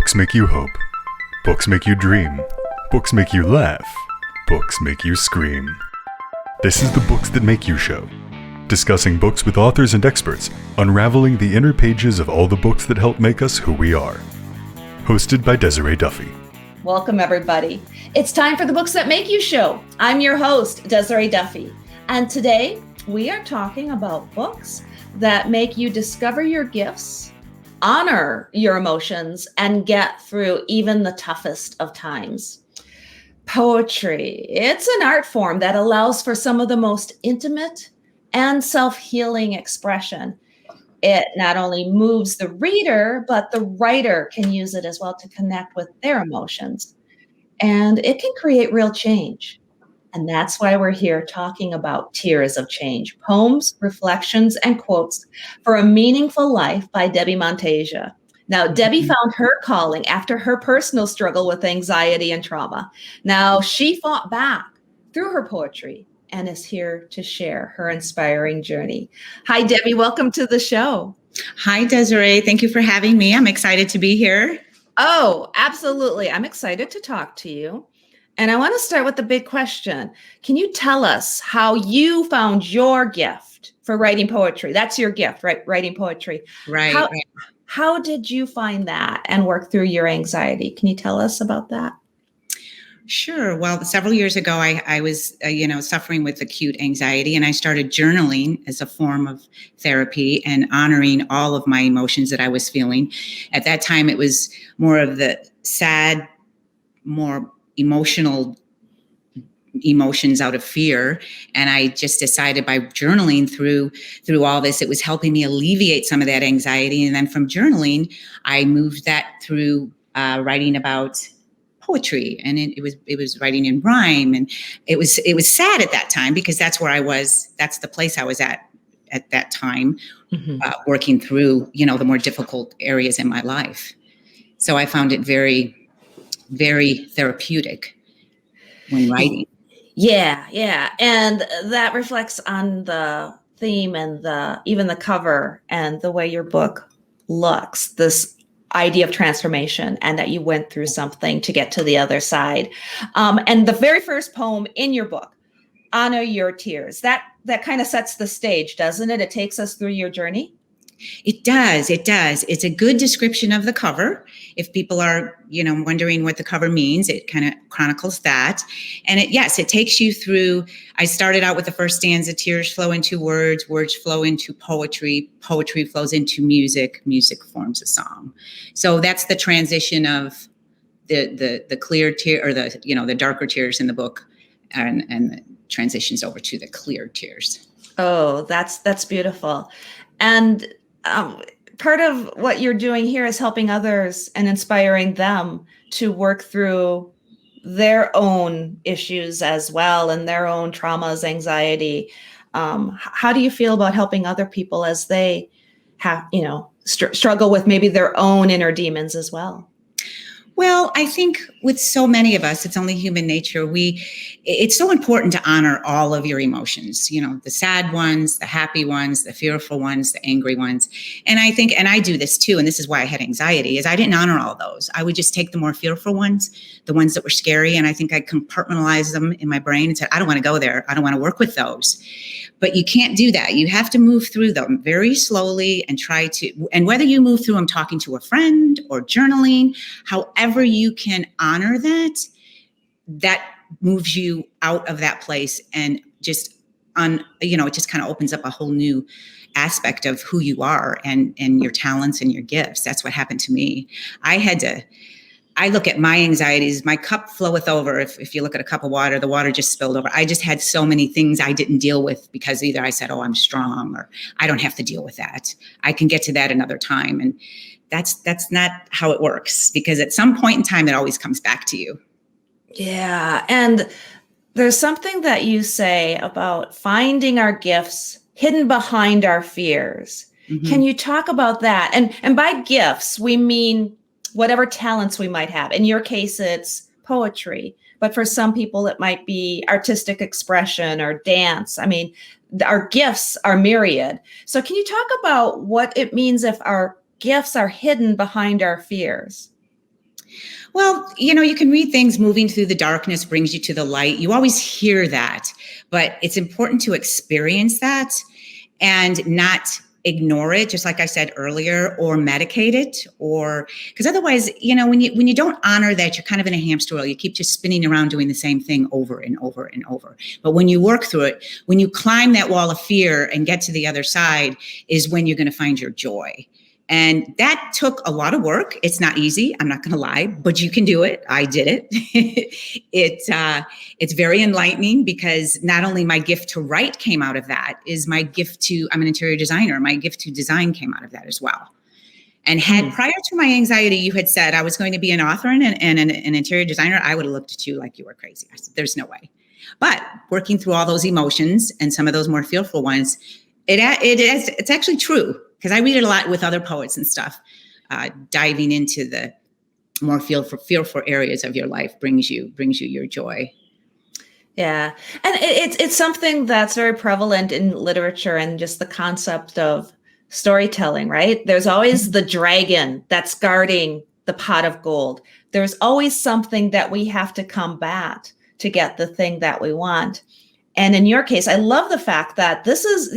Books make you hope. Books make you dream. Books make you laugh. Books make you scream. This is the Books That Make You show, discussing books with authors and experts, unraveling the inner pages of all the books that help make us who we are. Hosted by Desiree Duffy. Welcome, everybody. It's time for the Books That Make You show. I'm your host, Desiree Duffy. And today we are talking about books that make you discover your gifts, honor your emotions, and get through even the toughest of times. Poetry. It's an art form that allows for some of the most intimate and self-healing expression. It not only moves the reader, but the writer can use it as well to connect with their emotions. And it can create real change. And that's why we're here talking about Tears of Change, poems, reflections, and quotes for a meaningful life by Debbie Monteggia. Now, Debbie found her calling after her personal struggle with anxiety and trauma. Now, she fought back through her poetry and is here to share her inspiring journey. Hi, Debbie. Welcome to the show. Hi, Desiree. Thank you for having me. I'm excited to be here. Oh, absolutely. I'm excited to talk to you. And I want to start with the big question. Can you tell us how you found your gift for writing poetry? That's your gift, right? Writing poetry. Right. How did you find that and work through your anxiety? Can you tell us about that? Sure. Well, several years ago, I was, suffering with acute anxiety, and I started journaling as a form of therapy and honoring all of my emotions that I was feeling. At that time, it was more of the sad, more emotional emotions out of fear. And I just decided by journaling through all this, it was helping me alleviate some of that anxiety. And then from journaling, I moved that through writing about poetry, and it was writing in rhyme, and it was sad at that time because that's where I was. That's the place I was at that time, working through the more difficult areas in my life. So I found it very, very therapeutic when writing. Yeah, and that reflects on the theme and even the cover and the way your book looks. This idea of transformation and that you went through something to get to the other side. And the very first poem in your book, Honor Your Tears, that kind of sets the stage, doesn't it? It takes us through your journey. It does. It's a good description of the cover. If people are, wondering what the cover means, it kind of chronicles that. And it takes you through. I started out with the first stanza, tears flow into words, words flow into poetry, poetry flows into music, music forms a song. So that's the transition of the clear tear, or the darker tears in the book, and the transitions over to the clear tears. Oh, that's beautiful. And part of what you're doing here is helping others and inspiring them to work through their own issues as well and their own traumas, anxiety. How do you feel about helping other people as they have, struggle with maybe their own inner demons as well? Well, I think with so many of us, it's only human nature. It's so important to honor all of your emotions, the sad ones, the happy ones, the fearful ones, the angry ones. And I think, and I do this too, and this is why I had anxiety, is I didn't honor all those. I would just take the more fearful ones, the ones that were scary, and I think I compartmentalized them in my brain and said, I don't want to go there. I don't want to work with those. But you can't do that. You have to move through them very slowly and and whether you move through them talking to a friend or journaling, however you can honor that moves you out of that place and just it just kind of opens up a whole new aspect of who you are and your talents and your gifts. That's what happened to me. I look at my anxieties, my cup floweth over. If you look at a cup of water, the water just spilled over. I just had so many things I didn't deal with because either I said, oh, I'm strong, or I don't have to deal with that. I can get to that another time. And that's not how it works, because at some point in time, it always comes back to you. Yeah. And there's something that you say about finding our gifts hidden behind our fears. Mm-hmm. Can you talk about that? And by gifts, we mean whatever talents we might have. In your case, it's poetry, but for some people, it might be artistic expression or dance. I mean, our gifts are myriad. So can you talk about what it means if our gifts are hidden behind our fears? Well, you can read things, moving through the darkness brings you to the light. You always hear that, but it's important to experience that and not ignore it, just like I said earlier, or medicate it, or because otherwise, when you don't honor that, you're kind of in a hamster wheel. You keep just spinning around doing the same thing over and over and over. But when you work through it, when you climb that wall of fear and get to the other side, is when you're going to find your joy. And that took a lot of work. It's not easy, I'm not going to lie, but you can do it. I did it. It's very enlightening, because not only my gift to write came out of that, is my gift to, I'm an interior designer. My gift to design came out of that as well. And prior to my anxiety, you had said I was going to be an author and an interior designer, I would have looked at you like you were crazy. I said, there's no way. But working through all those emotions and some of those more fearful ones, it's actually true. Because I read it a lot with other poets and stuff, diving into the more fearful areas of your life brings you your joy. Yeah. And it's something that's very prevalent in literature, and just the concept of storytelling, right? There's always the dragon that's guarding the pot of gold. There's always something that we have to combat to get the thing that we want. And in your case, I love the fact that this is,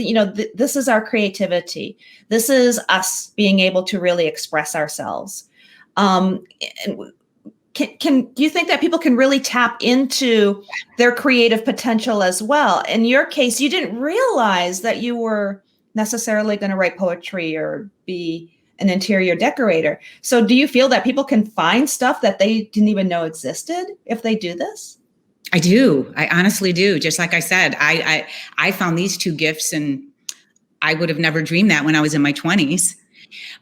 this is our creativity. This is us being able to really express ourselves. Do you think that people can really tap into their creative potential as well? In your case, you didn't realize that you were necessarily going to write poetry or be an interior decorator. So do you feel that people can find stuff that they didn't even know existed if they do this? I do. I honestly do. Just like I said, I found these two gifts, and I would have never dreamed that when I was in my 20s.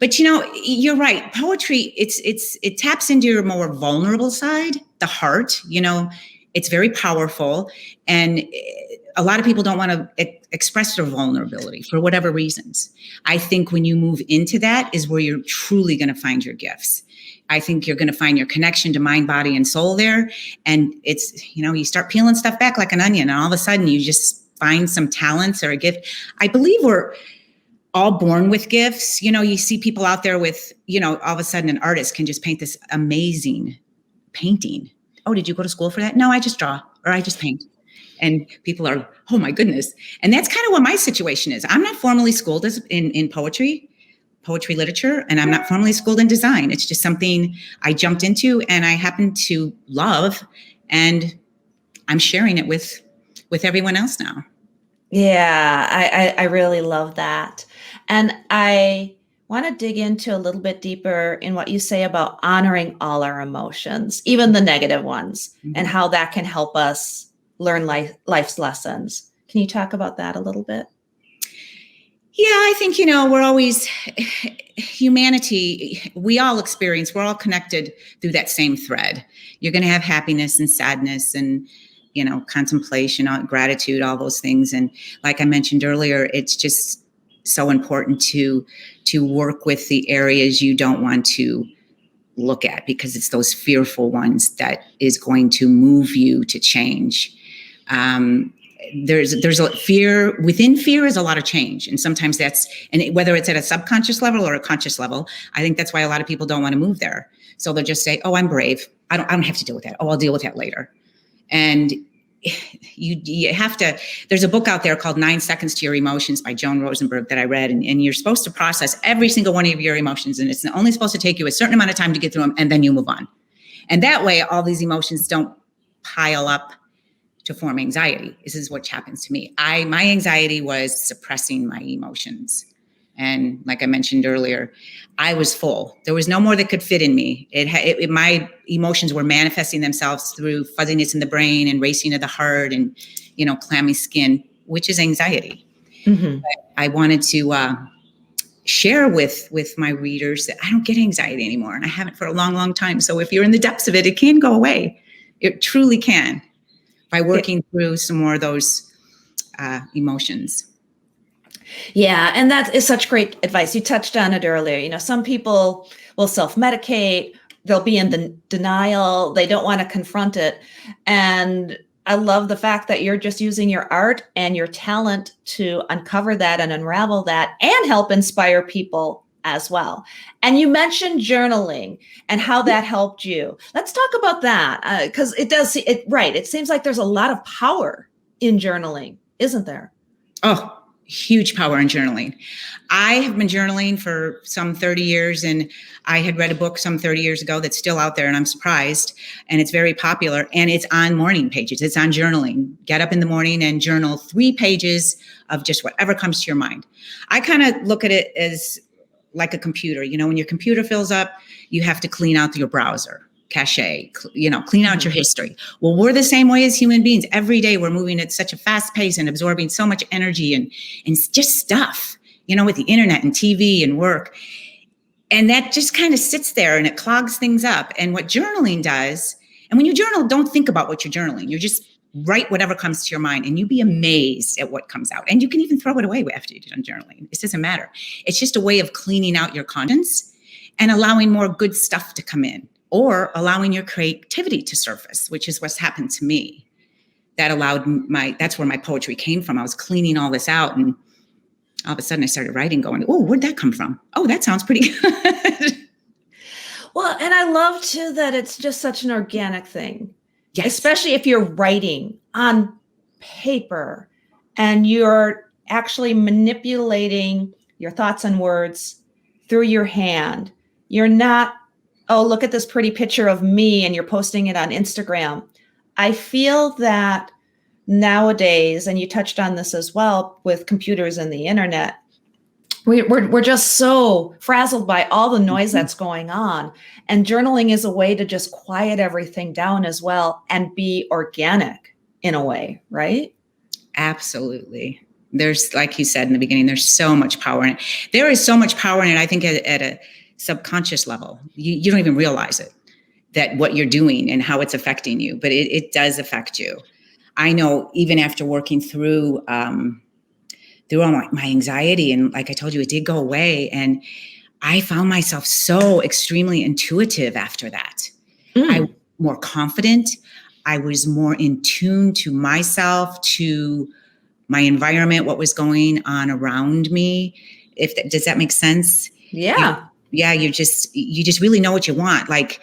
But you're right. Poetry, it taps into your more vulnerable side, the heart. It's very powerful, and a lot of people don't want to express their vulnerability for whatever reasons. I think when you move into that is where you're truly going to find your gifts. I think you're going to find your connection to mind, body, and soul there. And it's, you start peeling stuff back like an onion, and all of a sudden you just find some talents or a gift. I believe we're all born with gifts. You see people out there with, all of a sudden an artist can just paint this amazing painting. Oh, did you go to school for that? No, I just draw, or I just paint. And people are, oh my goodness. And that's kind of what my situation is. I'm not formally schooled in poetry literature, and I'm not formally schooled in design. It's just something I jumped into and I happen to love, and I'm sharing it with everyone else now. Yeah, I really love that. And I want to dig into a little bit deeper in what you say about honoring all our emotions, even the negative ones, and how that can help us learn life's lessons. Can you talk about that a little bit? Yeah, I think, we're always, humanity, we all experience, we're all connected through that same thread. You're going to have happiness and sadness and, contemplation, gratitude, all those things. And like I mentioned earlier, it's just so important to work with the areas you don't want to look at, because it's those fearful ones that is going to move you to change. There's a fear within fear is a lot of change. And sometimes whether it's at a subconscious level or a conscious level, I think that's why a lot of people don't want to move there. So they'll just say, oh, I'm brave. I don't have to deal with that. Oh, I'll deal with that later. And you have to, there's a book out there called 9 Seconds to Your Emotions by Joan Rosenberg that I read. And you're supposed to process every single one of your emotions. And it's only supposed to take you a certain amount of time to get through them. And then you move on. And that way, all these emotions don't pile up to form anxiety. This is what happens to me. My anxiety was suppressing my emotions. And like I mentioned earlier, I was full. There was no more that could fit in me. My emotions were manifesting themselves through fuzziness in the brain and racing of the heart and, clammy skin, which is anxiety. Mm-hmm. But I wanted to share with my readers that I don't get anxiety anymore. And I haven't for a long, long time. So if you're in the depths of it, it can go away. It truly can, by working through some more of those emotions. Yeah. And that is such great advice. You touched on it earlier. Some people will self-medicate. They'll be in denial. They don't want to confront it. And I love the fact that you're just using your art and your talent to uncover that and unravel that and help inspire people as well. And you mentioned journaling and how that helped you. Let's talk about that, because it seems like there's a lot of power in journaling, isn't there? Oh, huge power in journaling. I have been journaling for some 30 years, and I had read a book some 30 years ago that's still out there, and I'm surprised, and it's very popular, and it's on morning pages. It's on journaling. Get up in the morning and journal 3 pages of just whatever comes to your mind. I kind of look at it as like a computer. When your computer fills up, you have to clean out your browser, cache, clean out your history. Well, we're the same way as human beings. Every day we're moving at such a fast pace and absorbing so much energy and just stuff, with the internet and TV and work. And that just kind of sits there and it clogs things up. And what journaling does, and when you journal, don't think about what you're journaling. You just write whatever comes to your mind, and you'd be amazed at what comes out. And you can even throw it away after you're done journaling. It doesn't matter. It's just a way of cleaning out your conscience and allowing more good stuff to come in, or allowing your creativity to surface, which is what's happened to me. That's where my poetry came from. I was cleaning all this out, and all of a sudden I started writing going, oh, where'd that come from? Oh, that sounds pretty good. Well, and I love too that it's just such an organic thing. Yes. Especially if you're writing on paper and you're actually manipulating your thoughts and words through your hand. You're not, oh, look at this pretty picture of me and you're posting it on Instagram. I feel that nowadays, and you touched on this as well with computers and the internet, we're just so frazzled by all the noise that's going on. And journaling is a way to just quiet everything down as well and be organic in a way, right? Absolutely. There's, like you said in the beginning, there's so much power in it. There is so much power in it, I think, at a subconscious level. You don't even realize it, that what you're doing and how it's affecting you, but it does affect you. I know even after working through all my anxiety, and like I told you, it did go away, and I found myself so extremely intuitive after that. I was more confident. I was more in tune to myself, to my environment, what was going on around me. Does that make sense? Yeah. You just really know what you want. Like,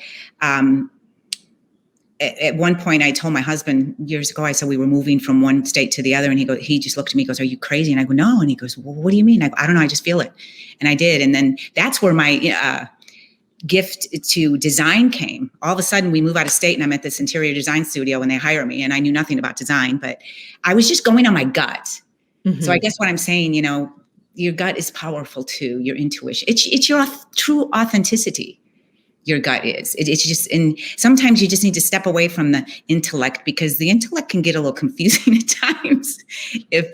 at one point I told my husband years ago, I said we were moving from one state to the other, and he just looked at me, goes, "Are you crazy?" And I go, "No." And he goes, "Well, what do you mean?" I go, "I don't know. I just feel it." And I did. And then that's where my gift to design came. All of a sudden we move out of state, and I'm at this interior design studio, and they hire me, and I knew nothing about design, but I was just going on my gut. Mm-hmm. So I guess what I'm saying, your gut is powerful too. Your intuition, it's your true authenticity. Your gut is. It's just, and sometimes you just need to step away from the intellect, because the intellect can get a little confusing at times. If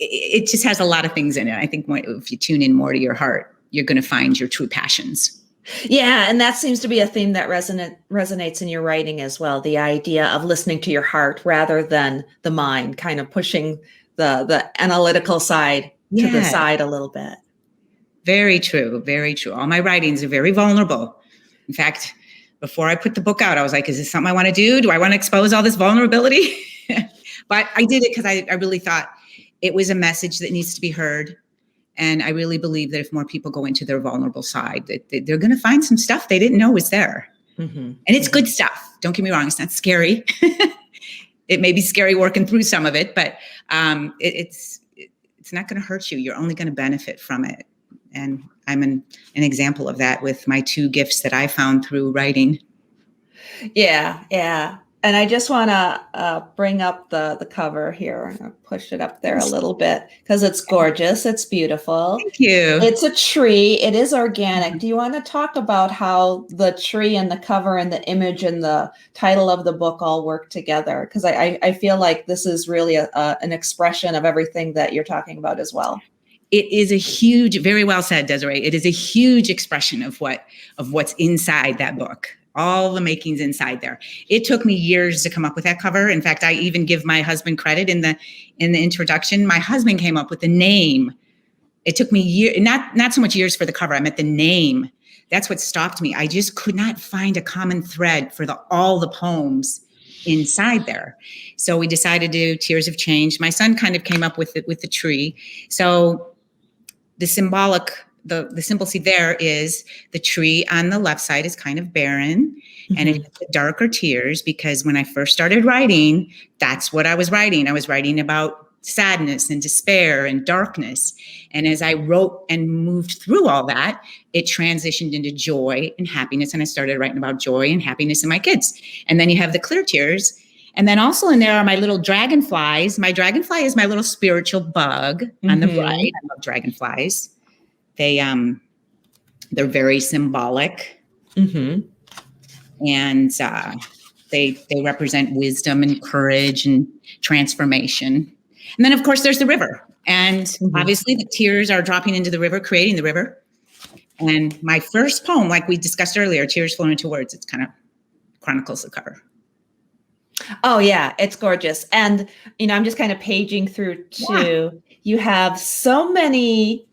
it just has a lot of things in it. I think if you tune in more to your heart, you're going to find your true passions. Yeah, and that seems to be a theme that resonates in your writing as well. The idea of listening to your heart rather than the mind, kind of pushing the analytical side to the side a little bit. Very true. Very true. All my writings are very vulnerable. In fact, before I put the book out, I was like, is this something I want to do? Do I want to expose all this vulnerability? But I did it because I really thought it was a message that needs to be heard. And I really believe that if more people go into their vulnerable side, that they're going to find some stuff they didn't know was there. Mm-hmm. And it's good stuff. Don't get me wrong. It's not scary. It may be scary working through some of it, but it's not going to hurt you. You're only going to benefit from it. And I'm an example of that with my 2 gifts that I found through writing. Yeah. And I just want to bring up the cover here. I'll push it up there a little bit because it's gorgeous. It's beautiful. Thank you. It's a tree. It is organic. Do you want to talk about how the tree and the cover and the image and the title of the book all work together? Because I feel like this is really an expression of everything that you're talking about as well. It is a huge, very well said, Desiree. It is a huge expression of what's inside that book. All the makings inside there. It took me years to come up with that cover. In fact, I even give my husband credit in the introduction. My husband came up with the name. It took me years, not so much years for the cover. I meant the name. That's what stopped me. I just could not find a common thread for all the poems inside there. So we decided to do Tears of Change. My son kind of came up with the tree. So the symbolic the symbol there is the tree on the left side is kind of barren, and it has the darker tears, because when I first started writing, that's what I was writing. I was writing about sadness and despair and darkness. And as I wrote and moved through all that, it transitioned into joy and happiness. And I started writing about joy and happiness in my kids. And then you have the clear tears. And then also in there are my little dragonflies. My dragonfly is my little spiritual bug on the right. I love dragonflies. They're very symbolic. And they represent wisdom and courage and transformation. And then, of course, there's the river. And obviously the tears are dropping into the river, creating the river. And my first poem, like we discussed earlier, Tears Flow into Words, it's kind of chronicles the cover. Oh, yeah, it's gorgeous. And, I'm just kind of paging through too. Yeah. You have so many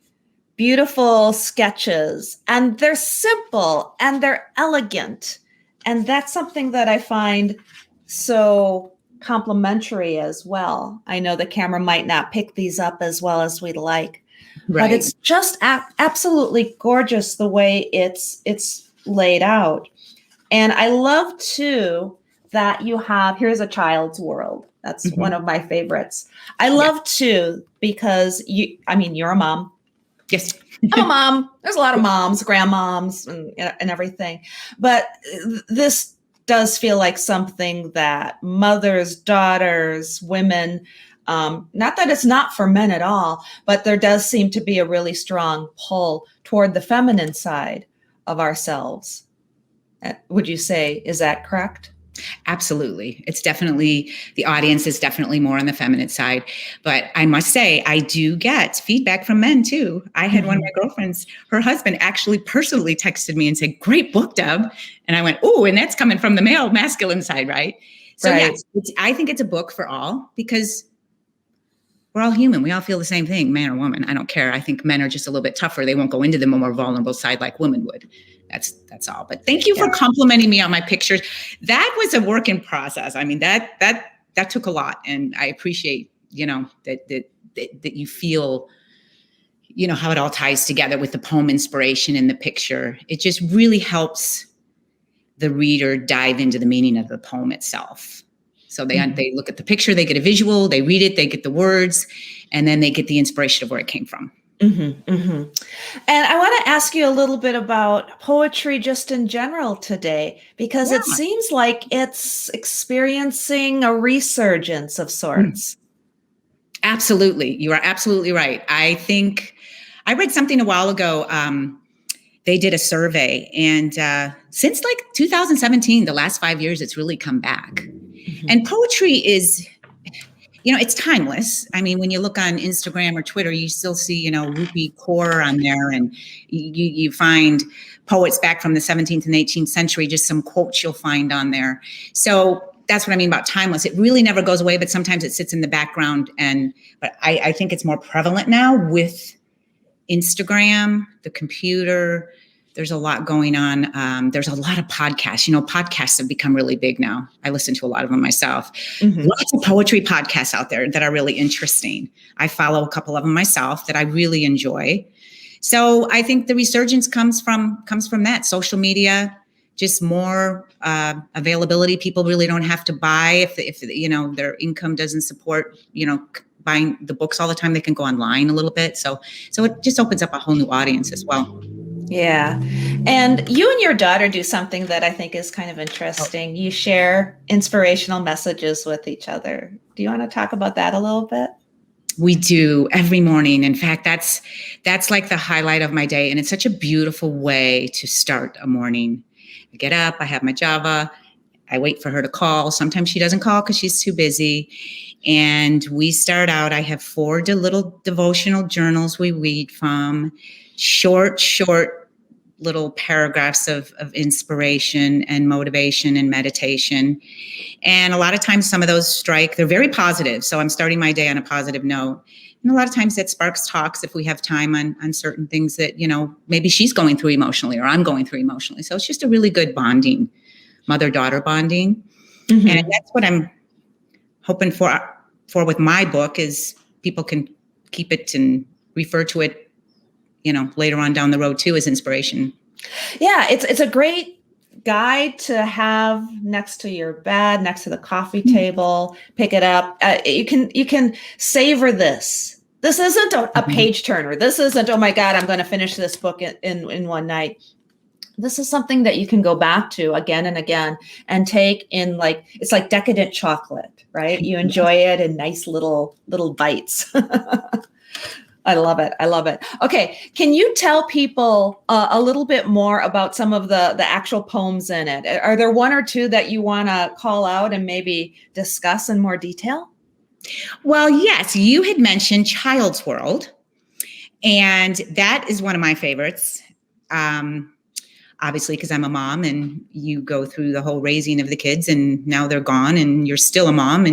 beautiful sketches, and they're simple and they're elegant. And that's something that I find so complimentary as well. I know the camera might not pick these up as well as we'd like, but it's just absolutely gorgeous the way it's laid out. And I love too that you have, here's a child's world. That's one of my favorites. I love too, because you're a mom. Yes. I'm a mom. There's a lot of moms, grandmoms and everything. But this does feel like something that mothers, daughters, women, not that it's not for men at all, but there does seem to be a really strong pull toward the feminine side of ourselves. Would you say, is that correct? Absolutely. It's definitely, the audience is definitely more on the feminine side. But I must say, I do get feedback from men too. I had one of my girlfriends, her husband actually personally texted me and said, "Great book, Deb." And I went, "Oh, and that's coming from the masculine side, right?" So yes, I think it's a book for all, because we're all human. We all feel the same thing, man or woman. I don't care. I think men are just a little bit tougher. They won't go into the more vulnerable side like women would. That's all. But thank you for complimenting me on my pictures. That was a work in process. I mean, that took a lot, and I appreciate, that you feel, how it all ties together with the poem inspiration in the picture. It just really helps the reader dive into the meaning of the poem itself. So they look at the picture, they get a visual, they read it, they get the words, and then they get the inspiration of where it came from. And I want to ask you a little bit about poetry just in general today, because it seems like it's experiencing a resurgence of sorts. Absolutely. You are absolutely right. I think I read something a while ago. They did a survey, and since like 2017, the last 5 years, it's really come back. And poetry is, it's timeless. I mean, when you look on Instagram or Twitter, you still see, Rupi Kaur on there, and you find poets back from the 17th and 18th century, just some quotes you'll find on there. So that's what I mean about timeless. It really never goes away, but sometimes it sits in the background. But I think it's more prevalent now with Instagram, the computer. There's a lot going on. There's a lot of podcasts. Podcasts have become really big now. I listen to a lot of them myself. Lots of poetry podcasts out there that are really interesting. I follow a couple of them myself that I really enjoy. So I think the resurgence comes from that. Social media, just more availability. People really don't have to buy if their income doesn't support, buying the books all the time. They can go online a little bit. So it just opens up a whole new audience as well. Yeah. And you and your daughter do something that I think is kind of interesting. You share inspirational messages with each other. Do you want to talk about that a little bit? We do every morning. In fact, that's like the highlight of my day. And it's such a beautiful way to start a morning. I get up, I have my Java, I wait for her to call. Sometimes she doesn't call because she's too busy. And we start out, I have 4 little devotional journals we read from, short little paragraphs of inspiration and motivation and meditation. And a lot of times some of those they're very positive. So I'm starting my day on a positive note. And a lot of times that sparks talks if we have time on certain things that, maybe she's going through emotionally or I'm going through emotionally. So it's just a really good bonding, mother-daughter bonding. And that's what I'm hoping for with my book is people can keep it and refer to it later on down the road too, as inspiration. Yeah, it's a great guide to have next to your bed, next to the coffee table. Pick it up. You can savor this. This isn't a page turner. This isn't, oh my God, I'm going to finish this book in one night. This is something that you can go back to again and again and take in, like, it's like decadent chocolate, right? You enjoy it in nice little bites. I love it. I love it. Okay. Can you tell people a little bit more about some of the actual poems in it? Are there one or two that you want to call out and maybe discuss in more detail? Well, yes, you had mentioned Child's World, and that is one of my favorites. Obviously, because I'm a mom, and you go through the whole raising of the kids, and now they're gone, and you're still a mom,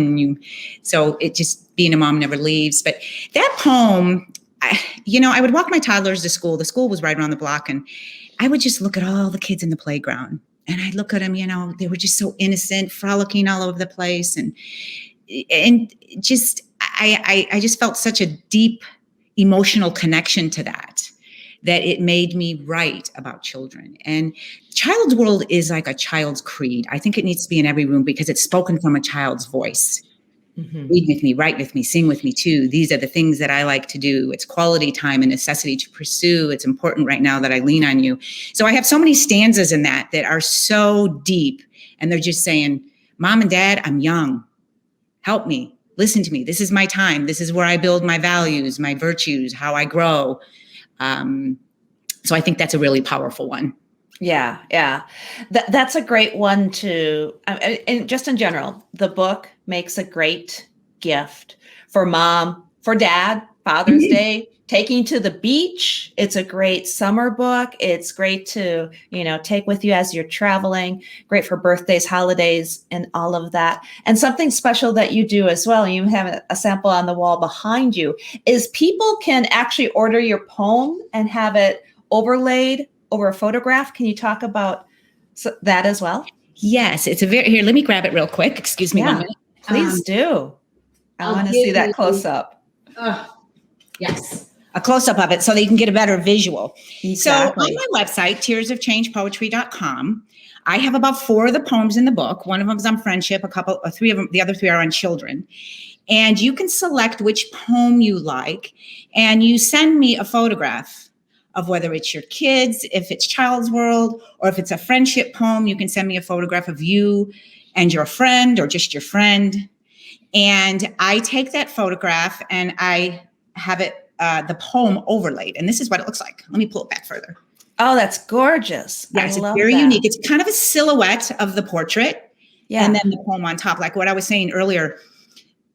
so it just, being a mom never leaves. But that poem, I would walk my toddlers to school. The school was right around the block, and I would just look at all the kids in the playground, and I'd look at them, they were just so innocent, frolicking all over the place, and just, I just felt such a deep emotional connection to that it made me write about children. And Child's World is like a child's creed. I think it needs to be in every room because it's spoken from a child's voice. Mm-hmm. Read with me, write with me, sing with me too. These are the things that I like to do. It's quality time and necessity to pursue. It's important right now that I lean on you. So I have so many stanzas in that are so deep, and they're just saying, Mom and Dad, I'm young. Help me. Listen to me. This is my time. This is where I build my values, my virtues, how I grow. So I think that's a really powerful one. Yeah. That's a great one to, and just in general, the book makes a great gift for mom, for dad, Father's Day, taking to the beach. It's a great summer book. It's great to, take with you as you're traveling, great for birthdays, holidays, and all of that. And something special that you do as well, you have a sample on the wall behind you, is people can actually order your poem and have it overlaid over a photograph. Can you talk about that as well? Yes, it's here, let me grab it real quick. Excuse me 1 minute. Please do. I want to see that close up. Yes. A close-up of it so that you can get a better visual. Exactly. So on my website, tearsofchangepoetry.com, I have about 4 of the poems in the book. One of them is on friendship, 3 of them, the other 3 are on children. And you can select which poem you like, and you send me a photograph of whether it's your kids, if it's Child's World, or if it's a friendship poem, you can send me a photograph of you and your friend, or just your friend. And I take that photograph and I have it, the poem overlaid. And this is what it looks like. Let me pull it back further. Oh, that's gorgeous. Yes, it's very unique. It's kind of a silhouette of the portrait. Yeah. And then the poem on top. Like what I was saying earlier,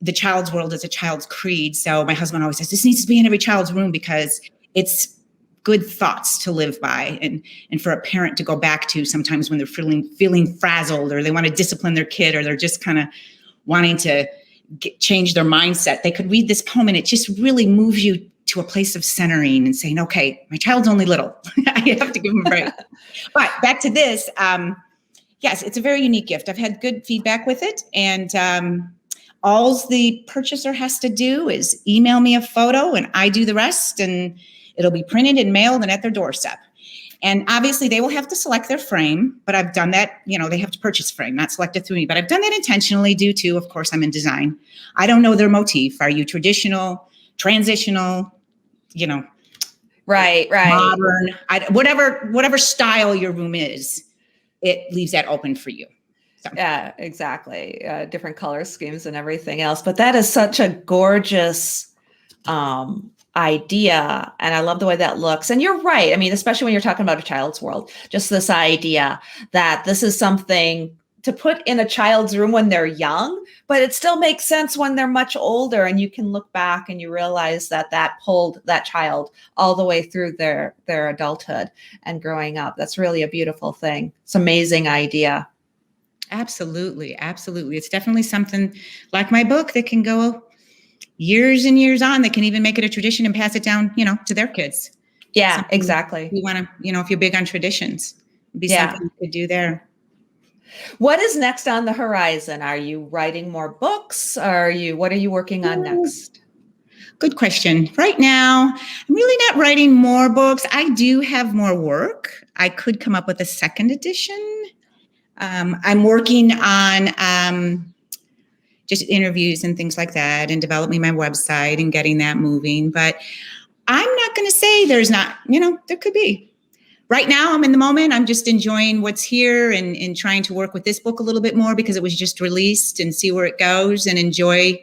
the Child's World is a child's creed. So my husband always says, this needs to be in every child's room because it's good thoughts to live by and for a parent to go back to sometimes when they're feeling frazzled, or they want to discipline their kid, or they're just kind of wanting to change their mindset. They could read this poem and it just really moves you to a place of centering and saying, okay, my child's only little. I have to give him a break. But back to this. Yes, it's a very unique gift. I've had good feedback with it. And all the purchaser has to do is email me a photo and I do the rest, and it'll be printed and mailed and at their doorstep. And obviously they will have to select their frame, but I've done that, they have to purchase frame, not selected through me, but I've done that intentionally due to, of course, I'm in design. I don't know their motif. Are you traditional, transitional, right, modern, whatever style your room is, it leaves that open for you. So. Yeah, exactly. Different color schemes and everything else, but that is such a gorgeous, idea. And I love the way that looks. And you're right. I mean, especially when you're talking about a Child's World, just this idea that this is something to put in a child's room when they're young, but it still makes sense when they're much older, and you can look back and you realize that pulled that child all the way through their adulthood and growing up. That's really a beautiful thing. It's an amazing idea. Absolutely. Absolutely. It's definitely something like my book that can go years and years on. They can even make it a tradition and pass it down, to their kids. Yeah, something exactly. You want to, if you're big on traditions, it'd be something you could do there. What is next on the horizon? Are you writing more books? What are you working on next? Good question. Right now, I'm really not writing more books. I do have more work. I could come up with a second edition. I'm working on just interviews and things like that and developing my website and getting that moving. But I'm not going to say there's not, there could be. Right now, I'm in the moment. I'm just enjoying what's here and trying to work with this book a little bit more because it was just released and see where it goes and enjoy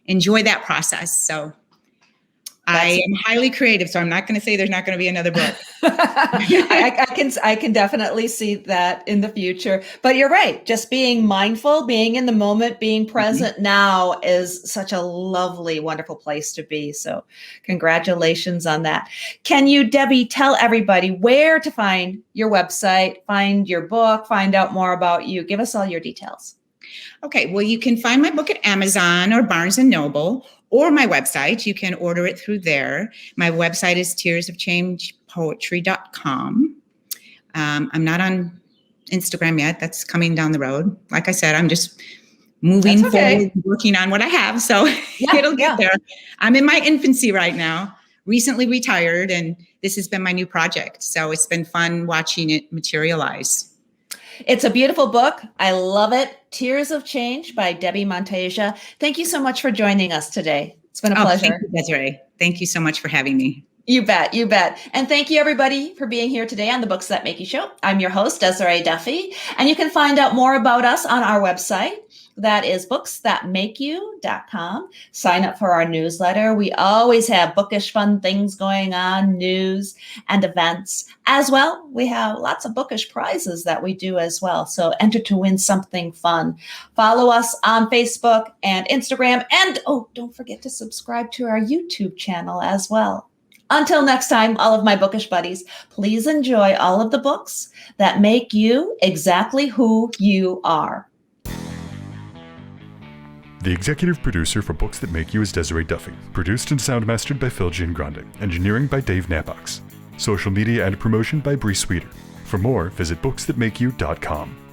that process. So I am highly creative, so I'm not going to say there's not going to be another book. I can definitely see that in the future. But you're right. Just being mindful, being in the moment, being present now is such a lovely, wonderful place to be. So congratulations on that. Can you, Debbie, tell everybody where to find your website, find your book, find out more about you? Give us all your details. Okay, well, you can find my book at Amazon or Barnes & Noble or my website. You can order it through there. My website is tearsofchangepoetry.com. I'm not on Instagram yet. That's coming down the road. Like I said, I'm just moving forward, working on what I have. So it'll get there. I'm in my infancy right now, recently retired, and this has been my new project. So it's been fun watching it materialize. It's a beautiful book. I love it. Tears of Change by Debbie Monteggia. Thank you so much for joining us today. It's been a pleasure. Thank you, Desiree. Thank you so much for having me. You bet. You bet. And thank you, everybody, for being here today on the Books That Make You Show. I'm your host, Desiree Duffy, and you can find out more about us on our website. That is booksthatmakeyou.com. Sign up for our newsletter. We always have bookish fun things going on, news and events. As well, we have lots of bookish prizes that we do as well. So enter to win something fun. Follow us on Facebook and Instagram. And don't forget to subscribe to our YouTube channel as well. Until next time, all of my bookish buddies, please enjoy all of the books that make you exactly who you are. The executive producer for Books That Make You is Desiree Duffy. Produced and sound mastered by Phil Giangrande. Engineering by Dave Nabox. Social media and promotion by Bree Sweeter. For more, visit booksthatmakeyou.com.